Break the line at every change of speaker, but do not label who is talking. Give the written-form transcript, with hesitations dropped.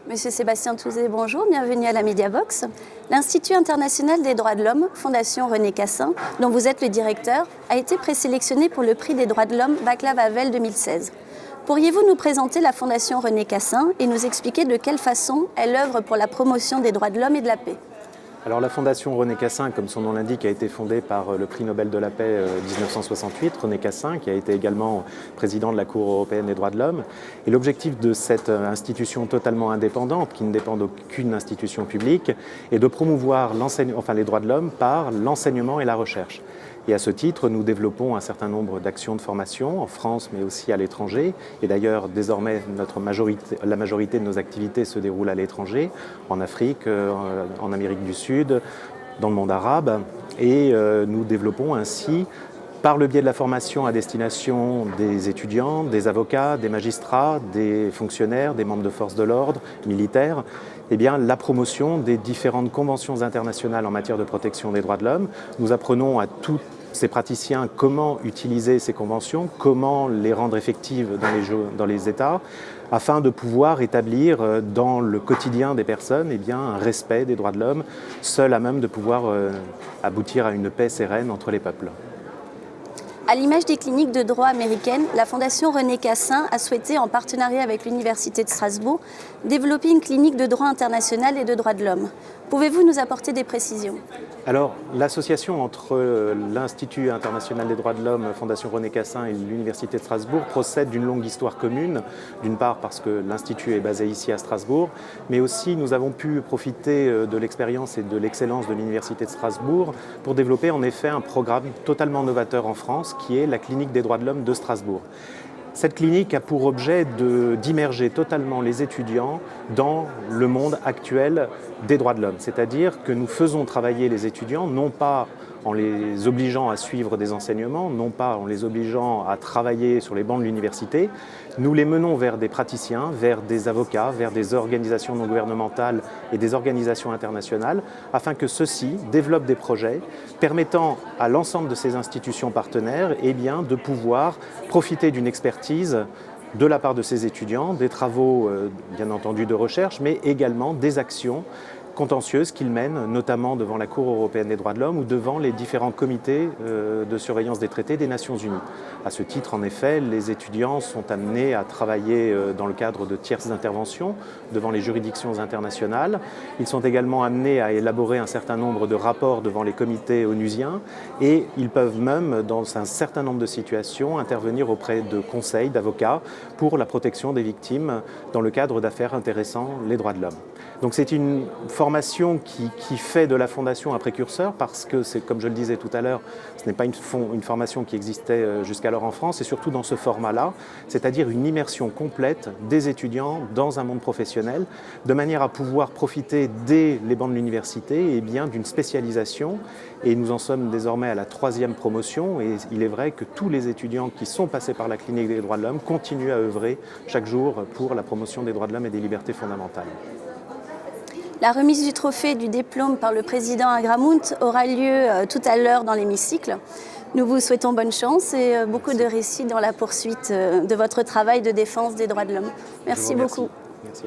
Monsieur Sébastien Touzé, bonjour, bienvenue à la Mediabox. L'Institut international des droits de l'homme, Fondation René Cassin, dont vous êtes le directeur, a été présélectionné pour le prix des droits de l'homme Václav Havel 2016. Pourriez-vous nous présenter la Fondation René Cassin et nous expliquer de quelle façon elle œuvre pour la promotion des droits de l'homme et de la paix?
Alors la Fondation René Cassin, comme son nom l'indique, a été fondée par le prix Nobel de la paix 1968, René Cassin, qui a été également président de la Cour européenne des droits de l'homme. Et l'objectif de cette institution totalement indépendante, qui ne dépend d'aucune institution publique, est de promouvoir les droits de l'homme par l'enseignement et la recherche. Et à ce titre, nous développons un certain nombre d'actions de formation en France, mais aussi à l'étranger. Et d'ailleurs, désormais, la majorité de nos activités se déroulent à l'étranger, en Afrique, en Amérique du Sud, dans le monde arabe. Et nous développons ainsi, par le biais de la formation à destination des étudiants, des avocats, des magistrats, des fonctionnaires, des membres de forces de l'ordre, militaires, la promotion des différentes conventions internationales en matière de protection des droits de l'homme. Nous apprenons à tous ces praticiens comment utiliser ces conventions, comment les rendre effectives dans les États, afin de pouvoir établir dans le quotidien des personnes un respect des droits de l'homme, seul à même de pouvoir aboutir à une paix sereine entre les peuples.
À l'image des cliniques de droit américaines, la Fondation René Cassin a souhaité, en partenariat avec l'Université de Strasbourg, développer une clinique de droit international et de droits de l'homme. Pouvez-vous nous apporter des précisions?
Alors, l'association entre l'Institut international des droits de l'homme, Fondation René Cassin et l'Université de Strasbourg procède d'une longue histoire commune, d'une part parce que l'Institut est basé ici à Strasbourg, mais aussi nous avons pu profiter de l'expérience et de l'excellence de l'Université de Strasbourg pour développer en effet un programme totalement novateur en France qui est la Clinique des droits de l'homme de Strasbourg. Cette clinique a pour objet d'immerger totalement les étudiants dans le monde actuel des droits de l'homme. C'est-à-dire que nous faisons travailler les étudiants, non pas en les obligeant à suivre des enseignements, non pas en les obligeant à travailler sur les bancs de l'université. Nous les menons vers des praticiens, vers des avocats, vers des organisations non gouvernementales et des organisations internationales, afin que ceux-ci développent des projets permettant à l'ensemble de ces institutions partenaires de pouvoir profiter d'une expertise de la part de ces étudiants, des travaux bien entendu de recherche, mais également des actions contentieuses qu'ils mènent, notamment devant la Cour européenne des droits de l'homme ou devant les différents comités de surveillance des traités des Nations Unies. À ce titre, en effet, les étudiants sont amenés à travailler dans le cadre de tierces interventions devant les juridictions internationales. Ils sont également amenés à élaborer un certain nombre de rapports devant les comités onusiens et ils peuvent même, dans un certain nombre de situations, intervenir auprès de conseils, d'avocats pour la protection des victimes dans le cadre d'affaires intéressant les droits de l'homme. Donc c'est une formation qui fait de la Fondation un précurseur parce que, comme je le disais tout à l'heure, ce n'est pas une formation qui existait jusqu'alors en France et surtout dans ce format-là, c'est-à-dire une immersion complète des étudiants dans un monde professionnel de manière à pouvoir profiter dès les bancs de l'université d'une spécialisation et nous en sommes désormais à la 3e promotion et il est vrai que tous les étudiants qui sont passés par la Clinique des droits de l'homme continuent à œuvrer chaque jour pour la promotion des droits de l'homme et des libertés fondamentales.
La remise du trophée et du diplôme par le président Agramunt aura lieu tout à l'heure dans l'hémicycle. Nous vous souhaitons bonne chance et beaucoup de réussite dans la poursuite de votre travail de défense des droits de l'homme. Merci beaucoup.
Merci.